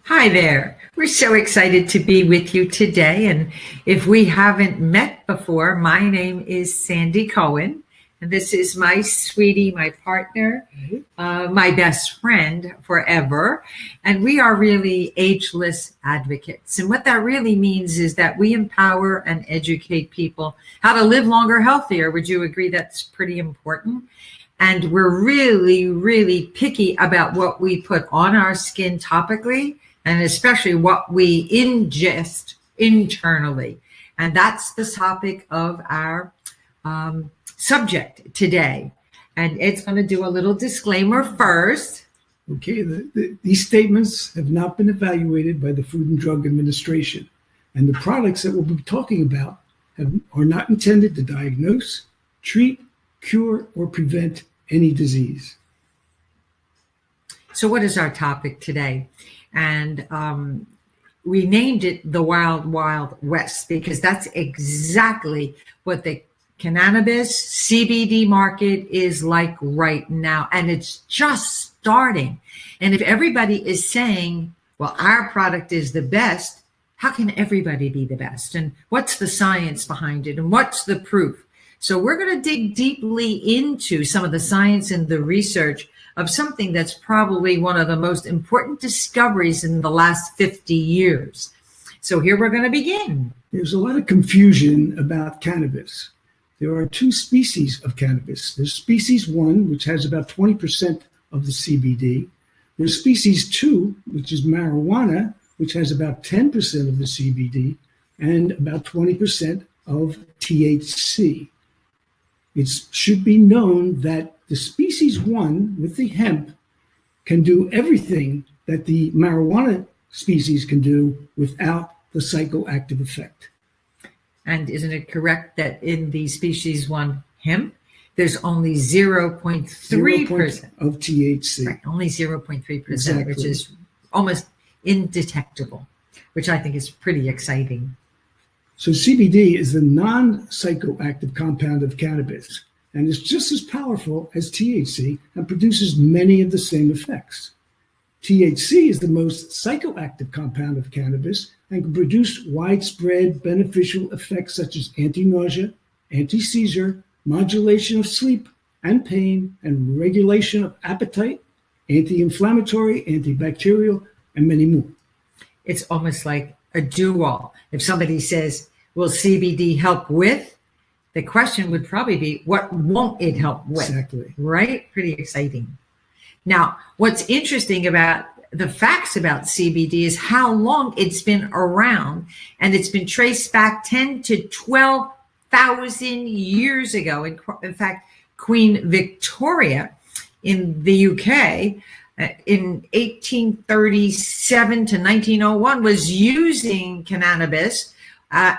Hi there. We're so excited to be with you today. And if we haven't met before, my name is Sandi Cohen. And this is my sweetie, my partner, my best friend forever. And we are really ageless advocates. And what that really means is that we empower and educate people how to live longer, healthier. Would you agree that's pretty important? And we're really, really picky about what we put on our skin topically, and especially what we ingest internally. And that's the topic of our subject today. And it's going to do a little disclaimer first. Okay, these statements have not been evaluated by the Food and Drug Administration, and the products that we'll be talking about are not intended to diagnose, treat, cure, or prevent any disease. So what is our topic today? And we named it the Wild Wild West because that's exactly what the cannabis CBD market is like right now. And it's just starting. And if everybody is saying, well, our product is the best, how can everybody be the best? And what's the science behind it? And what's the proof? So we're going to dig deeply into some of the science and the research of something that's probably one of the most important discoveries in the last 50 years. So here we're going to begin. There's a lot of confusion about cannabis. There are two species of cannabis. There's species 1, which has about 20% of the CBD. There's species 2, which is marijuana, which has about 10% of the CBD and about 20% of THC. It should be known that the species 1 with the hemp can do everything that the marijuana species can do without the psychoactive effect. And isn't it correct that in the species 1 hemp, there's only 0.3% of THC? Right, only 0.3%, Exactly. Which is almost indetectable, which I think is pretty exciting. So CBD is the non-psychoactive compound of cannabis, and is just as powerful as THC and produces many of the same effects. THC is the most psychoactive compound of cannabis and can produce widespread beneficial effects such as anti-nausea, anti-seizure, modulation of sleep and pain, and regulation of appetite, anti-inflammatory, antibacterial, and many more. It's almost like a do-all. If somebody says, will CBD help with? The question would probably be, what won't it help with? Exactly. Right? Pretty exciting. Now, what's interesting about the facts about CBD is how long it's been around, and it's been traced back 10 to 12,000 years ago. In fact, Queen Victoria in the UK in 1837 to 1901 was using cannabis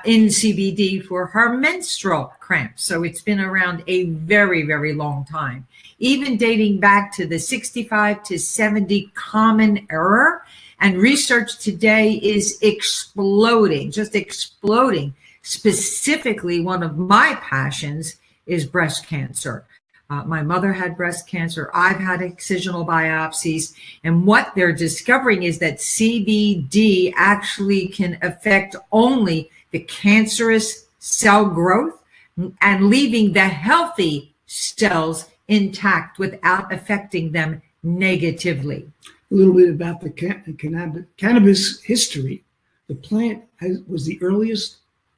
in CBD for her menstrual cramps. So it's been around a very, very long time, even dating back to the 65 to 70 common era. And research today is exploding, just exploding. Specifically, one of my passions is breast cancer. My mother had breast cancer. I've had excisional biopsies. And what they're discovering is that CBD actually can affect only the cancerous cell growth and leaving the healthy cells intact without affecting them negatively. A little bit about the cannabis history. The plant was the earliest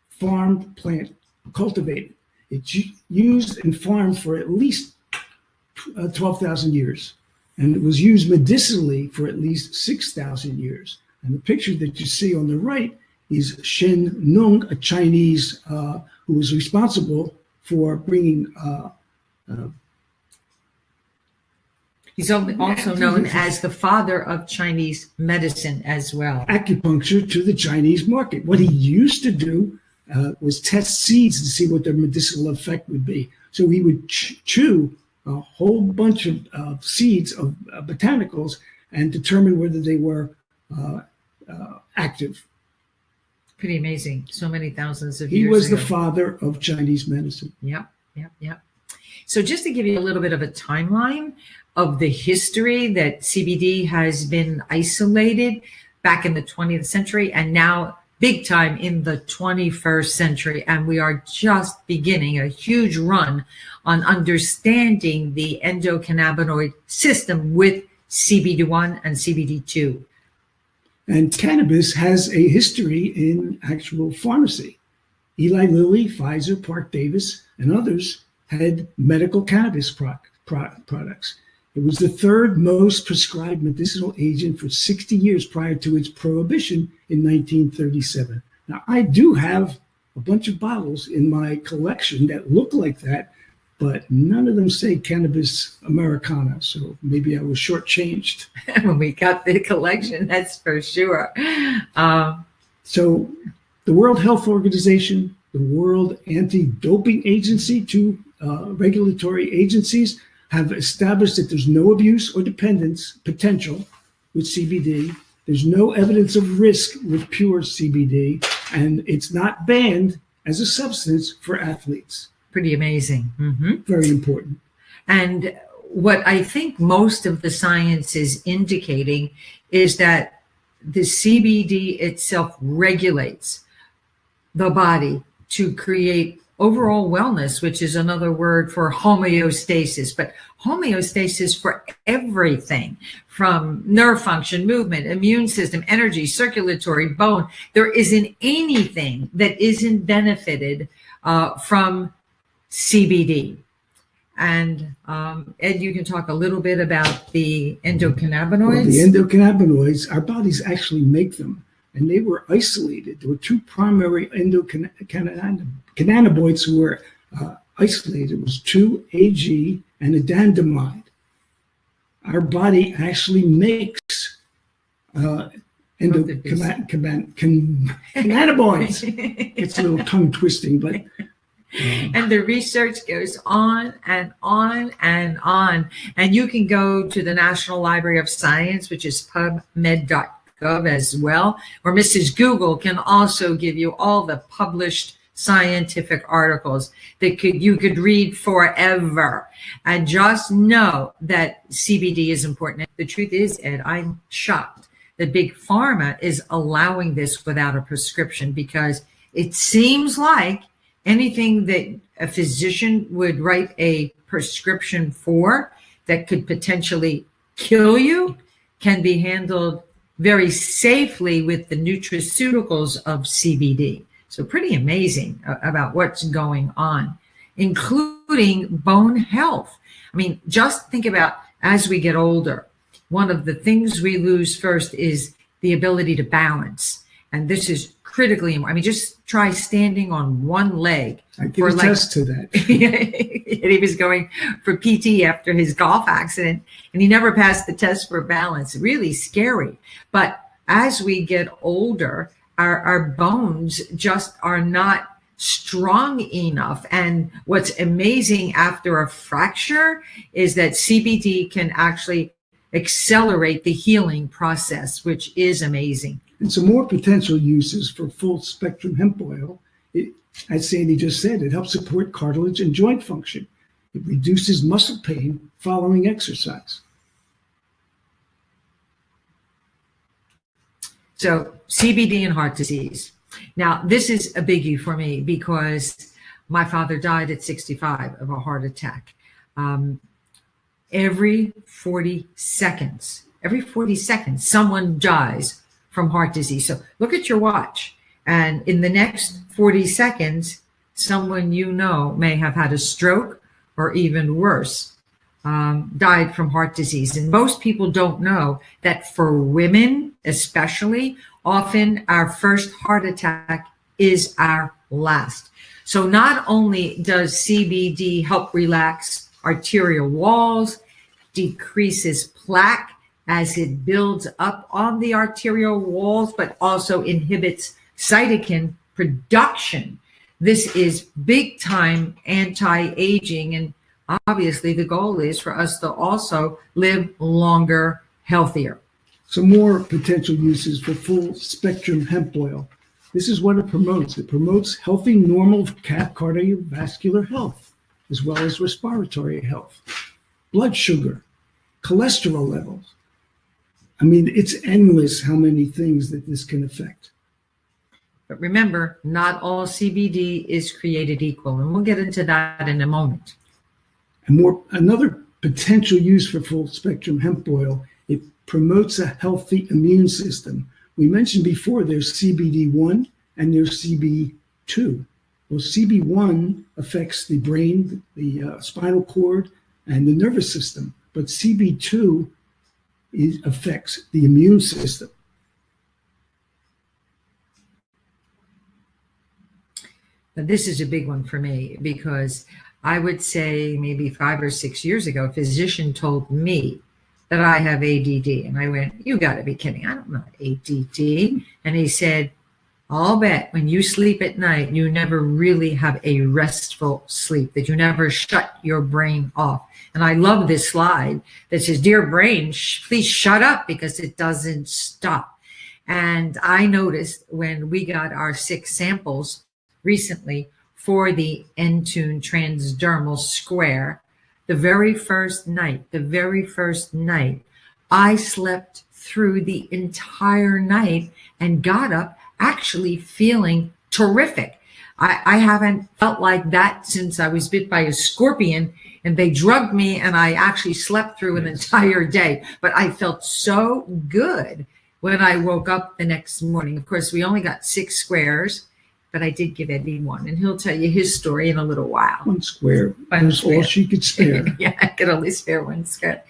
farmed plant cultivated. It's used and farmed for at least 12,000 years. And it was used medicinally for at least 6,000 years. And the picture that you see on the right is Shen Nung, a Chinese who was responsible for bringing he's also known as the father of Chinese medicine as well. Acupuncture to the Chinese market. What he used to do was test seeds to see what their medicinal effect would be. So he would chew a whole bunch of seeds of botanicals and determine whether they were active. Pretty amazing. So many thousands of He years was ago. the father of Chinese medicine. Yep. So just to give you a little bit of a timeline of the history that CBD has been isolated, back in the 20th century and now big time in the 21st century. And we are just beginning a huge run on understanding the endocannabinoid system with CBD1 and CBD2. And cannabis has a history in actual pharmacy. Eli Lilly, Pfizer, Park Davis, and others had medical cannabis products. It was the third most prescribed medicinal agent for 60 years prior to its prohibition in 1937. Now, I do have a bunch of bottles in my collection that look like that, but none of them say cannabis Americana, so maybe I was shortchanged. When we got the collection, that's for sure. So the World Health Organization, the World Anti-Doping Agency, two regulatory agencies, have established that there's no abuse or dependence potential with CBD. There's no evidence of risk with pure CBD, and it's not banned as a substance for athletes. Pretty amazing. Mm-hmm. Very important. And what I think most of the science is indicating is that the CBD itself regulates the body to create overall wellness, which is another word for homeostasis, but homeostasis for everything from nerve function, movement, immune system, energy, circulatory, bone. There isn't anything that isn't benefited from CBD. And Ed, you can talk a little bit about the endocannabinoids. Well, the endocannabinoids, our bodies actually make them, and they were isolated. There were two primary endocannabinoids who were isolated. It was 2-AG and anandamide. Our body actually makes cannabinoids. It's a little tongue twisting, but and the research goes on and on and on. And you can go to the National Library of Science, which is pubmed.gov as well, or Mrs. Google can also give you all the published scientific articles that you could read forever. And just know that CBD is important. The truth is, Ed, I'm shocked that Big Pharma is allowing this without a prescription, because it seems like anything that a physician would write a prescription for that could potentially kill you can be handled very safely with the nutraceuticals of CBD. So pretty amazing about what's going on, including bone health. I mean, just think about as we get older, one of the things we lose first is the ability to balance. And this is critically important. I mean, just try standing on one leg. I can attest to that. He was going for PT after his golf accident, and he never passed the test for balance. Really scary. But as we get older, our bones just are not strong enough. And what's amazing after a fracture is that CBD can actually accelerate the healing process, which is amazing. And some more potential uses for full spectrum hemp oil. As Sandy just said, it helps support cartilage and joint function. It reduces muscle pain following exercise. So CBD and heart disease. Now, this is a biggie for me because my father died at 65 of a heart attack. Every 40 seconds, someone dies from heart disease. So look at your watch. And in the next 40 seconds, someone you know may have had a stroke or even worse, died from heart disease. And most people don't know that for women, especially, often our first heart attack is our last. So not only does CBD help relax arterial walls, decreases plaque as it builds up on the arterial walls, but also inhibits cytokine production. This is big time anti-aging. And obviously the goal is for us to also live longer, healthier. Some more potential uses for full spectrum hemp oil. This is what it promotes. It promotes healthy, normal cardiovascular health, as well as respiratory health, blood sugar, cholesterol levels, I mean, it's endless how many things that this can affect. But remember, not all CBD is created equal, and we'll get into that in a moment. And another potential use for full spectrum hemp oil, it promotes a healthy immune system. We mentioned before there's CBD1 and there's CB2. Well, CB1 affects the brain, the spinal cord, and the nervous system, but CB2 affects the immune system. But this is a big one for me because I would say maybe 5 or 6 years ago, a physician told me that I have ADD. And I went, you got to be kidding. I don't know ADD. And he said, I'll bet when you sleep at night, you never really have a restful sleep, that you never shut your brain off. And I love this slide that says, dear brain, please shut up, because it doesn't stop. And I noticed when we got our 6 samples recently for the ENTUNE Transdermal Square, the very first night, I slept through the entire night and got up actually feeling terrific. I haven't felt like that since I was bit by a scorpion and they drugged me and I actually slept through an entire day. But I felt so good when I woke up the next morning. Of course, we only got 6 squares, but I did give Eddie one, and he'll tell you his story in a little while. 1 square. That's all she could spare. Yeah, I could only spare 1 square.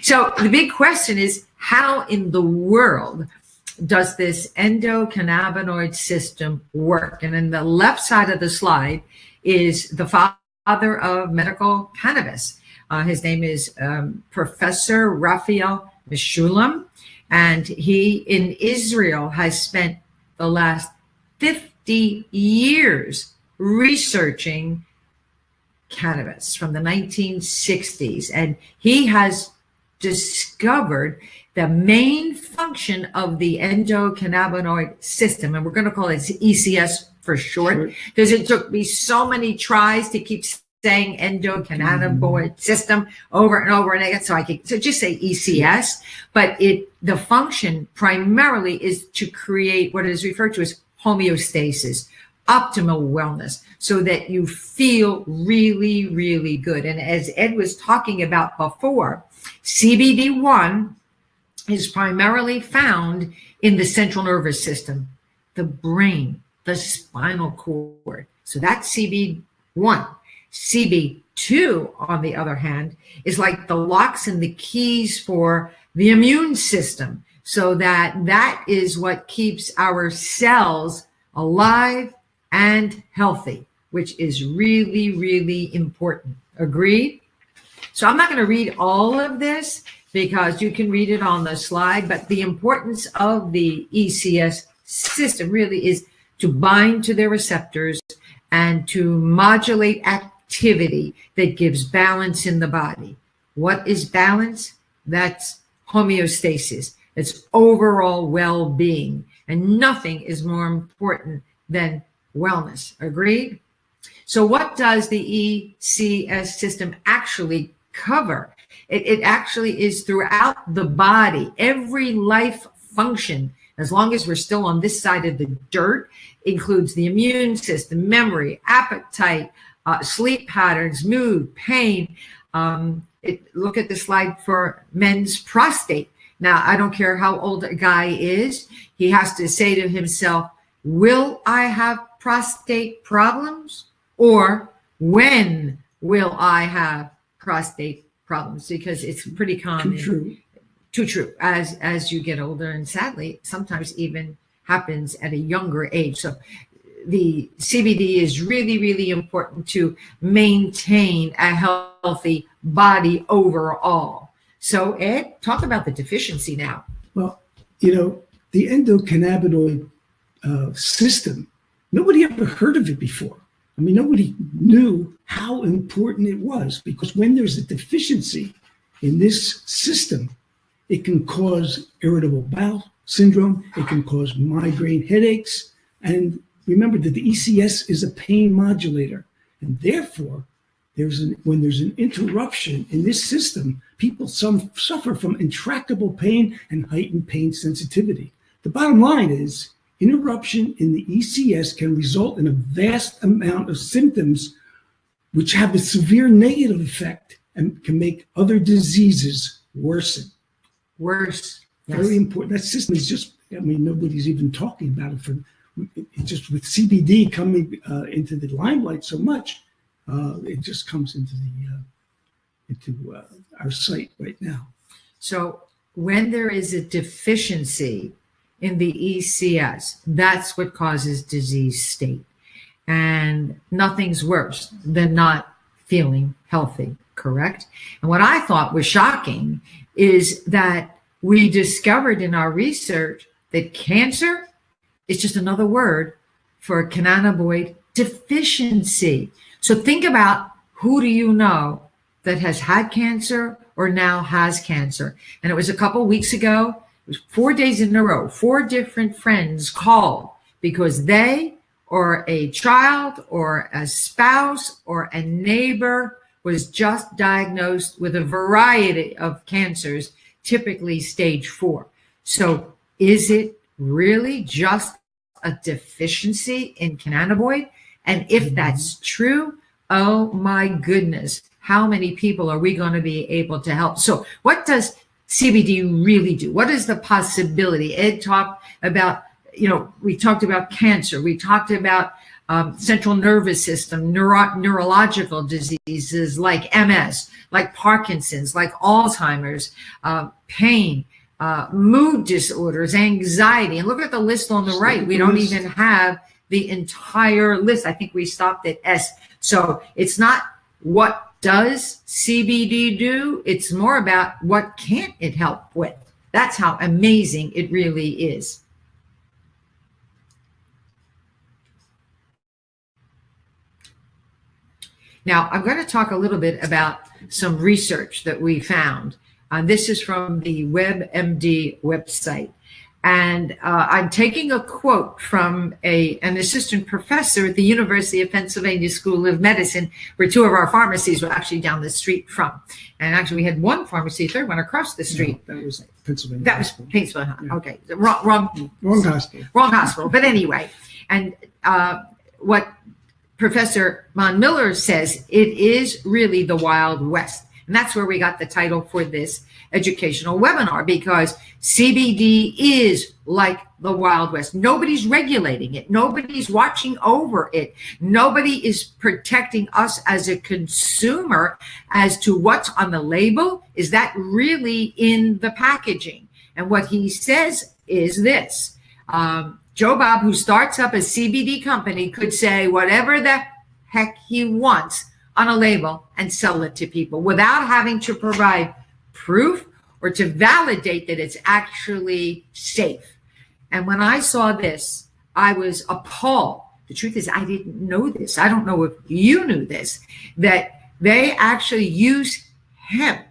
So the big question is, how in the world does this endocannabinoid system work? And in the left side of the slide is the father of medical cannabis. His name is Professor Raphael Mechoulam, and he in Israel has spent the last 50 years researching cannabis from the 1960s, and he has discovered the main function of the endocannabinoid system, and we're going to call it ECS for short, because it took me so many tries to keep saying endocannabinoid system over and over and again, so I could just say ECS. But the function primarily is to create what is referred to as homeostasis, optimal wellness, so that you feel really, really good. And as Ed was talking about before, CBD1 is primarily found in the central nervous system, the brain, the spinal cord. So that's CB1. CB2, on the other hand, is like the locks and the keys for the immune system, so that is what keeps our cells alive and healthy, which is really, really important. Agreed? So I'm not going to read all of this because you can read it on the slide, but the importance of the ECS system really is to bind to their receptors and to modulate activity that gives balance in the body. What is balance? That's homeostasis. It's overall well-being, and nothing is more important than wellness. Agreed? So what does the ECS system actually cover? It actually is throughout the body. Every life function, as long as we're still on this side of the dirt, includes the immune system, memory, appetite, sleep patterns, mood, pain. Look at the slide for men's prostate. Now, I don't care how old a guy is, he has to say to himself, will I have prostate problems? Or when will I have prostate problems? Because it's pretty common. Too true. As you get older, and sadly, sometimes even happens at a younger age. So the CBD is really, really important to maintain a healthy body overall. So Ed, talk about the deficiency now. Well, the endocannabinoid system, nobody ever heard of it before. I mean, nobody knew how important it was, because when there's a deficiency in this system, it can cause irritable bowel syndrome, it can cause migraine headaches, and remember that the ECS is a pain modulator, and therefore when there's an interruption in this system, people suffer from intractable pain and heightened pain sensitivity. The bottom line is, interruption in the ECS can result in a vast amount of symptoms which have a severe negative effect and can make other diseases worsen. Worse. Yes. Very important. That system is just, nobody's even talking about it. Just with CBD coming into the limelight so much, it just comes into our sight right now. So when there is a deficiency in the ECS, that's what causes disease state. And nothing's worse than not feeling healthy, correct? And what I thought was shocking is that we discovered in our research that cancer is just another word for cannabinoid deficiency. So think about, who do you know that has had cancer or now has cancer? And it was a couple weeks ago, it was 4 days in a row, 4 different friends called because they or a child or a spouse or a neighbor was just diagnosed with a variety of cancers, typically stage 4. So is it really just a deficiency in cannabinoid? And if that's true, oh my goodness, how many people are we going to be able to help? So what does CBD really do? What is the possibility? Ed talked about, we talked about cancer. We talked about central nervous system, neurological diseases like MS, like Parkinson's, like Alzheimer's, pain, mood disorders, anxiety. And look at the list on the right. We don't even have the entire list. I think we stopped at S. So it's not what does CBD do? It's more about what can't it help with. That's how amazing it really is. Now, I'm going to talk a little bit about some research that we found. This is from the WebMD website. And I'm taking a quote from an assistant professor at the University of Pennsylvania School of Medicine, where 2 of our pharmacies were actually down the street from. And actually, we had one pharmacy, third one across the street. No, that was Pennsylvania. That was Pennsylvania. Yeah. Okay, wrong hospital. Wrong hospital. But anyway, and what Professor Von Miller says, it is really the Wild West. And that's where we got the title for this educational webinar, because CBD is like the Wild West. Nobody's regulating it. Nobody's watching over it. Nobody is protecting us as a consumer as to what's on the label. Is that really in the packaging? And what he says is this. Joe Bob, who starts up a CBD company, could say whatever the heck he wants on a label and sell it to people without having to provide proof or to validate that it's actually safe. And when I saw this, I was appalled. The truth is, I didn't know this. I don't know if you knew this, that they actually use hemp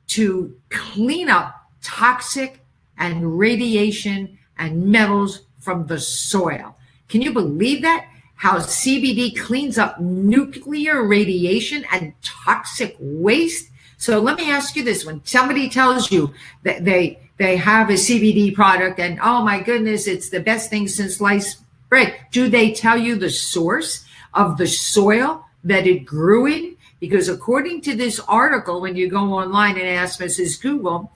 to clean up toxic and radiation and metals from the soil. Can you believe that? How CBD cleans up nuclear radiation and toxic waste? So let me ask you this. When somebody tells you that they have a CBD product and, oh my goodness, it's the best thing since sliced bread, do they tell you the source of the soil that it grew in? Because according to this article, when you go online and ask Mrs. Google,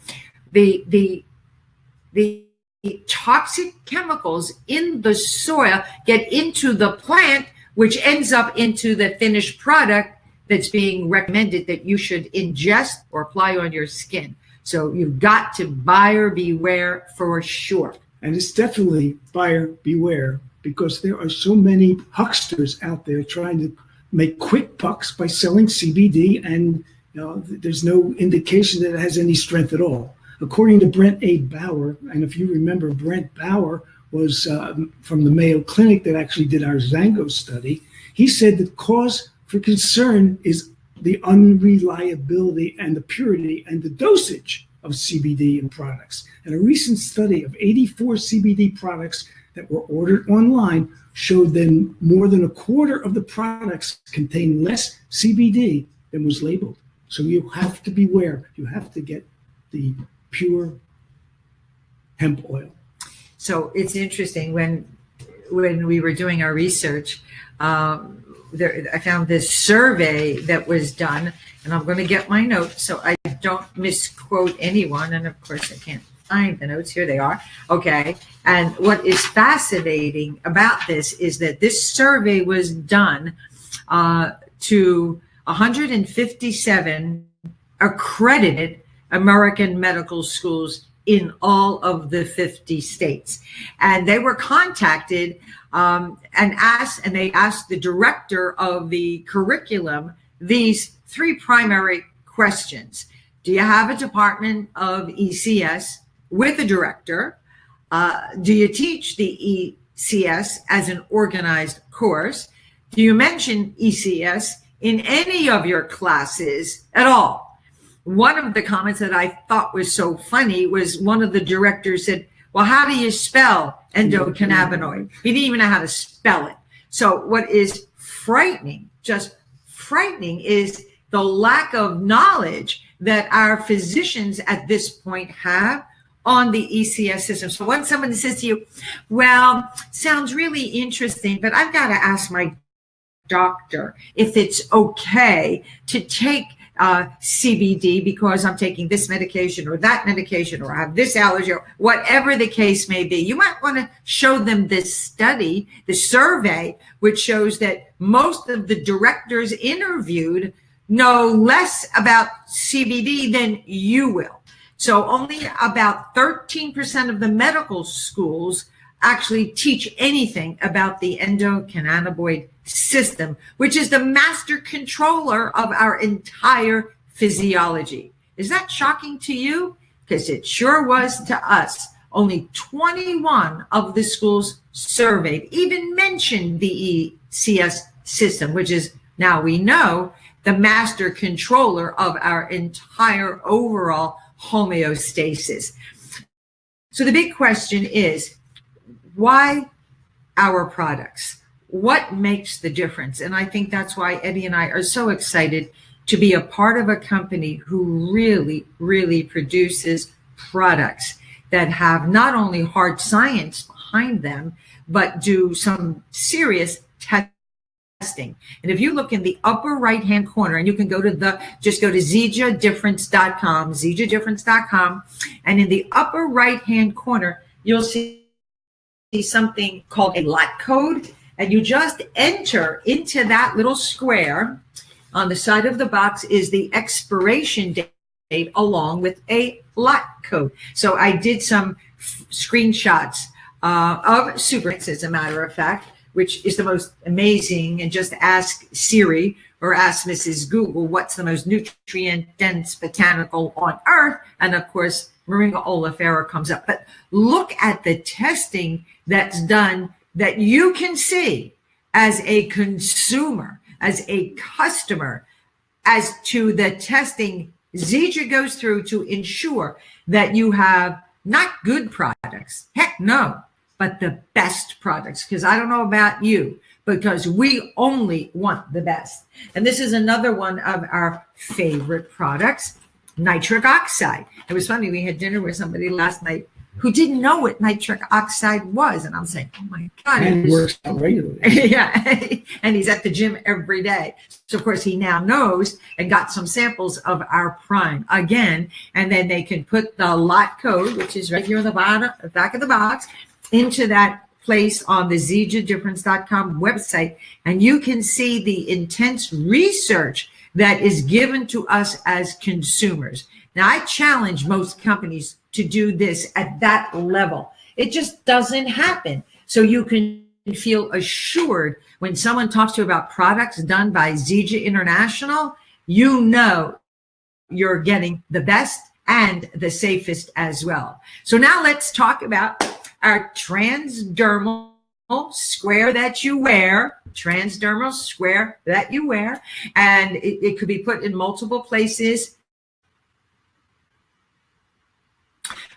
the toxic chemicals in the soil get into the plant, which ends up into the finished product that's being recommended that you should ingest or apply on your skin. So you've got to buyer beware for sure. And it's definitely buyer beware, because there are so many hucksters out there trying to make quick bucks by selling CBD, and there's no indication that it has any strength at all. According to Brent A. Bauer, and if you remember, Brent Bauer was from the Mayo Clinic that actually did our Zango study. He said the cause for concern is the unreliability and the purity and the dosage of CBD in products. And a recent study of 84 CBD products that were ordered online showed that more than a quarter of the products contain less CBD it was labeled. So you have to beware. You have to get the pure hemp oil. So it's interesting when we were doing our research, I found this survey that was done, and I'm going to get my notes so I don't misquote anyone. And of course, I can't find the notes. Here they are. Okay. And what is fascinating about this is that this survey was done to 157 accredited American medical schools in all of the 50 states. And they were contacted and they asked the director of the curriculum these three primary questions. Do you have a department of ECS with a director? Do you teach the ECS as an organized course? Do you mention ECS in any of your classes at all? One of the comments that I thought was so funny was one of the directors said, well, how do you spell endocannabinoid? He didn't even know how to spell it. So what is frightening, just frightening, is the lack of knowledge that our physicians at this point have on the ECS system. So when somebody says to you, well, sounds really interesting, but I've got to ask my doctor if it's okay to take CBD because I'm taking this medication or that medication, or I have this allergy, or whatever the case may be. You might want to show them this study, the survey, which shows that most of the directors interviewed know less about CBD than you will. So only about 13% of the medical schools actually teach anything about the endocannabinoid system, which is the master controller of our entire physiology. Is that shocking to you? Because it sure was to us. Only 21 of the schools surveyed even mentioned the ECS system, which is, now we know, the master controller of our entire overall homeostasis. So the big question is, why our products? What makes the difference? And I think that's why Eddie and I are so excited to be a part of a company who really, really produces products that have not only hard science behind them, but do some serious testing. And if you look in the upper right-hand corner, and you can go to just go to zijadifference.com, and in the upper right-hand corner, you'll see something called a lot code, and you just enter into that little square. On the side of the box is the expiration date along with a lot code. So I did some screenshots of Super, as a matter of fact, which is the most amazing, and just ask Siri or ask Mrs. Google what's the most nutrient dense botanical on earth, and of course Moringa oleifera comes up. But look at the testing that's done that you can see as a consumer, as a customer, as to the testing Zija goes through to ensure that you have not good products, heck no, but the best products. Because I don't know about you, because we only want the best. And this is another one of our favorite products, nitric oxide. It was funny, we had dinner with somebody last night who didn't know what nitric oxide was. And I'm saying, oh my God. And works out regularly. Yeah. And he's at the gym every day. So of course he now knows, and got some samples of our prime again. And then they can put the lot code, which is right here on the bottom, the back of the box, into that place on the zijadifference.com website. And you can see the intense research that is given to us as consumers. Now, I challenge most companies to do this at that level. It just doesn't happen. So you can feel assured when someone talks to you about products done by Zija International, you know you're getting the best and the safest as well. So now let's talk about our transdermal square that you wear, transdermal square that you wear, and it could be put in multiple places.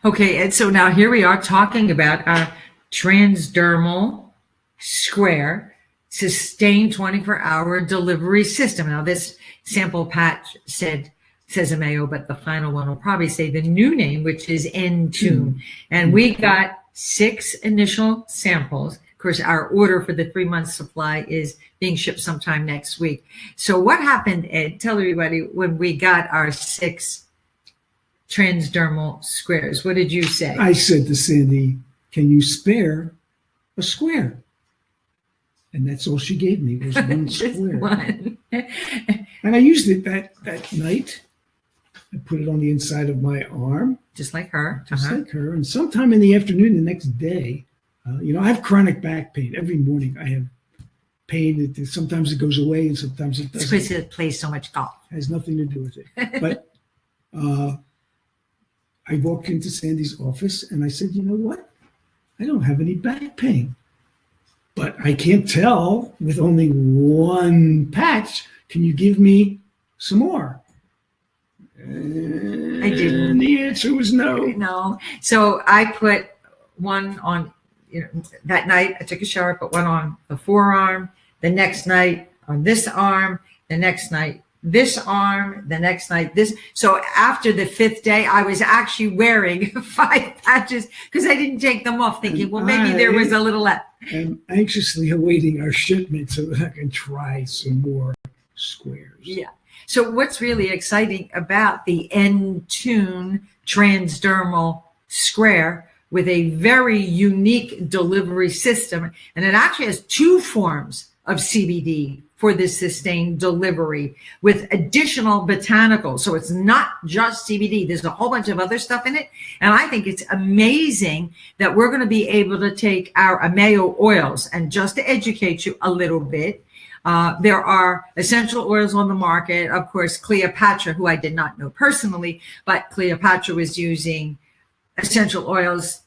Okay, and so now here we are talking about our transdermal square. sustained 24-hour delivery system. Now, this sample patch says a Mayo, but the final one will probably say the new name, which is ENTUNE. And we got 6 initial samples. Of course, our order for the 3-month supply is being shipped sometime next week. So what happened, Ed? Tell everybody when we got our 6 transdermal squares. What did you say? I said to Sandi, can you spare a square? And that's all she gave me was one Just square. one. And I used it that night. I put it on the inside of my arm. Just like her. Just like her. And sometime in the afternoon the next day, I have chronic back pain. Every morning I have pain. Sometimes it goes away and sometimes it doesn't. It's because it plays so much golf. It has nothing to do with it. But I walked into Sandi's office and I said, you know what? I don't have any back pain. But I can't tell with only one patch. Can you give me some more? I didn't. And the answer was no. No. So I put one on, that night I took a shower, put one on the forearm, the next night on this arm, the next night this arm, the next night this. So after the 5th day, I was actually wearing 5 patches because I didn't take them off, thinking, well, maybe there was a little left. I'm anxiously awaiting our shipment so that I can try some more squares. Yeah. So what's really exciting about the ENTUNE Transdermal Square with a very unique delivery system, and it actually has 2 forms of CBD for this sustained delivery with additional botanicals. So it's not just CBD. There's a whole bunch of other stuff in it. And I think it's amazing that we're going to be able to take our Amayo oils, and just to educate you a little bit, there are essential oils on the market. Of course, Cleopatra, who I did not know personally, but Cleopatra was using essential oils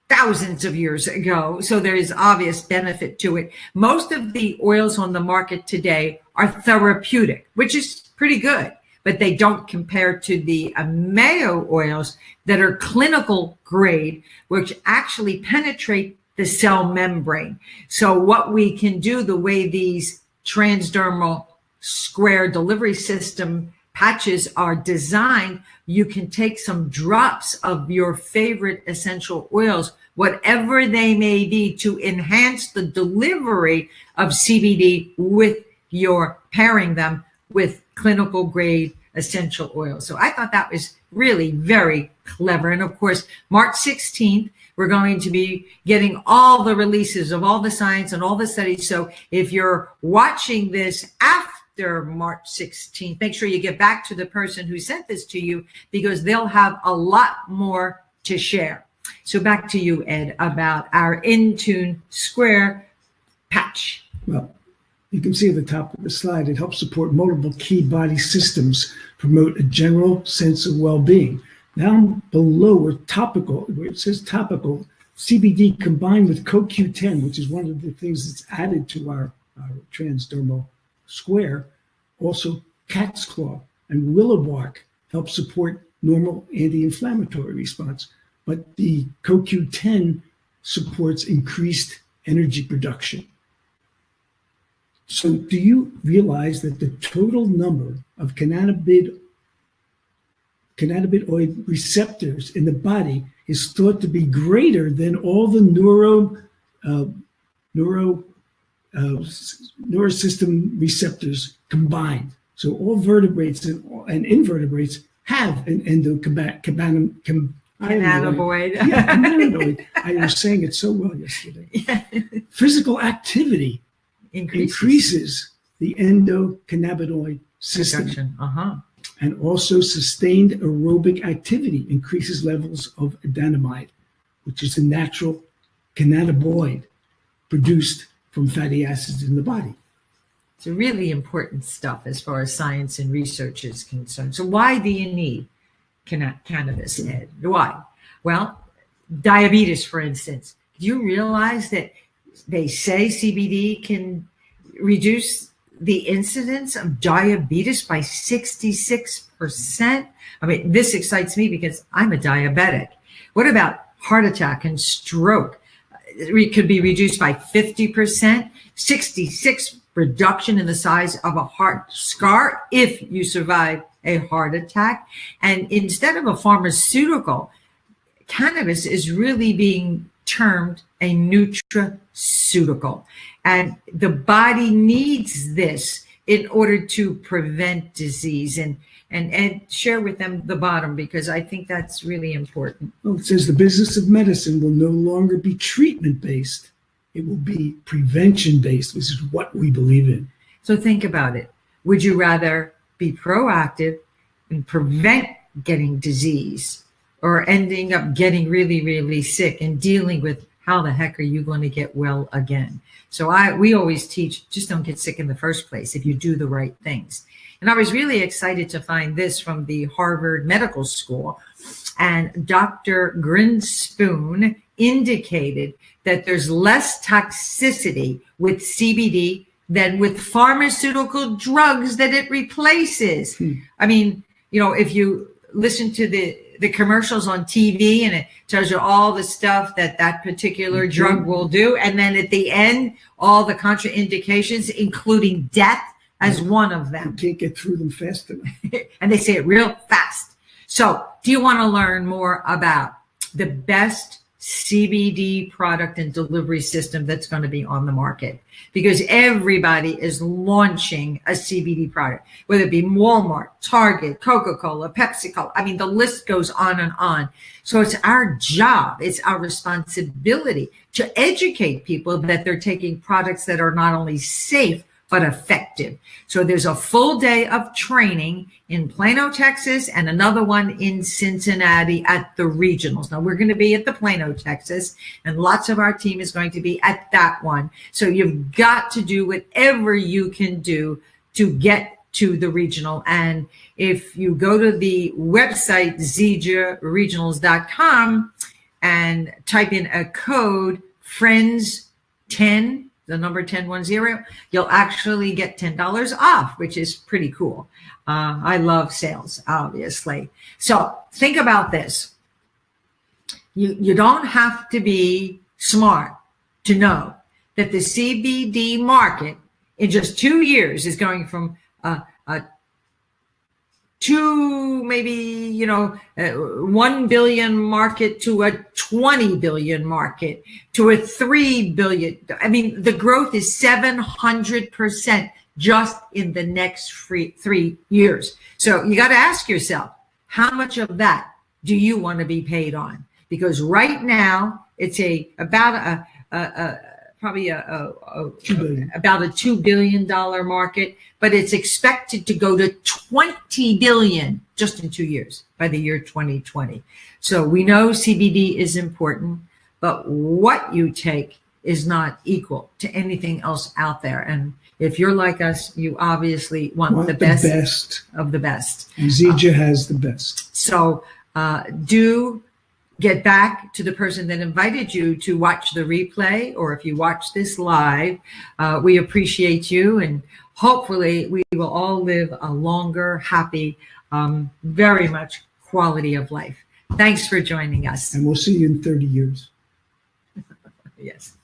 thousands of years ago. So there is obvious benefit to it. Most of the oils on the market today are therapeutic, which is pretty good, but they don't compare to the Amayo oils that are clinical grade, which actually penetrate the cell membrane. So what we can do, the way these transdermal square delivery system patches are designed, you can take some drops of your favorite essential oils, whatever they may be, to enhance the delivery of CBD with your pairing them with clinical grade essential oils. So I thought that was really very clever. And of course, March 16th, we're going to be getting all the releases of all the science and all the studies. So if you're watching this after March 16th, make sure you get back to the person who sent this to you, because they'll have a lot more to share. So back to you, Ed, about our ENTUNE Square patch. Well, you can see at the top of the slide, it helps support multiple key body systems, promote a general sense of well-being. Down below, where it says topical, CBD combined with CoQ10, which is one of the things that's added to our transdermal square. Also, cat's claw and willow bark help support normal anti-inflammatory response. But the CoQ10 supports increased energy production. So do you realize that the total number of cannabinoid receptors in the body is thought to be greater than all the neurosystem receptors combined? So all vertebrates and invertebrates have an endocannabinoid. Cannabinoid. I was saying it so well yesterday. Yeah. Physical activity increases the endocannabinoid system. And also sustained aerobic activity increases levels of anandamide, which is a natural cannabinoid produced from fatty acids in the body. It's really important stuff as far as science and research is concerned. So why do you need cannabis, Ed? Why? Well, diabetes, for instance. Do you realize that they say CBD can reduce the incidence of diabetes by 66%? I mean, this excites me because I'm a diabetic. What about heart attack and stroke? could be reduced by 50%, 66 reduction in the size of a heart scar if you survive a heart attack. And instead of a pharmaceutical, cannabis is really being termed a nutraceutical. And the body needs this in order to prevent disease. And share with them the bottom, because I think that's really important. Well, it says the business of medicine will no longer be treatment-based. It will be prevention-based, which is what we believe in. So think about it. Would you rather be proactive and prevent getting disease, or ending up getting really, really sick and dealing with how the heck are you going to get well again? So we always teach, just don't get sick in the first place if you do the right things. And I was really excited to find this from the Harvard Medical School. And Dr. Grinspoon indicated that there's less toxicity with CBD than with pharmaceutical drugs that it replaces. I mean, if you listen to the commercials on TV and it tells you all the stuff that particular drug will do. And then at the end, all the contraindications, including death as one of them. You can't get through them fast enough. And they say it real fast. So do you want to learn more about the best CBD product and delivery system that's going to be on the market? Because everybody is launching a CBD product, whether it be Walmart, Target, Coca-Cola, PepsiCo. I mean, the list goes on and on. So it's our job, it's our responsibility to educate people that they're taking products that are not only safe, but effective. So there's a full day of training in Plano, Texas, and another one in Cincinnati at the regionals. Now we're going to be at the Plano, Texas, and lots of our team is going to be at that one. So you've got to do whatever you can do to get to the regional. And if you go to the website, zijaregionals.com, and type in a code, FRIENDS10, the number 1010, you'll actually get $10 off, which is pretty cool. I love sales, obviously. So think about this. You don't have to be smart to know that the CBD market in just 2 years is going from to maybe 1 billion market to a 20 billion market to a 3 billion. I mean, the growth is 700% just in the next 3 years. So you got to ask yourself, how much of that do you want to be paid on? Because right now it's about a $2 billion market, but it's expected to go to 20 billion just in 2 years by the year 2020. So we know CBD is important, but what you take is not equal to anything else out there. And if you're like us, you obviously want the best of the best. And Zija has the best. So do get back to the person that invited you to watch the replay, or if you watch this live, we appreciate you, and hopefully we will all live a longer, happy, very much quality of life. Thanks for joining us. And we'll see you in 30 years. Yes.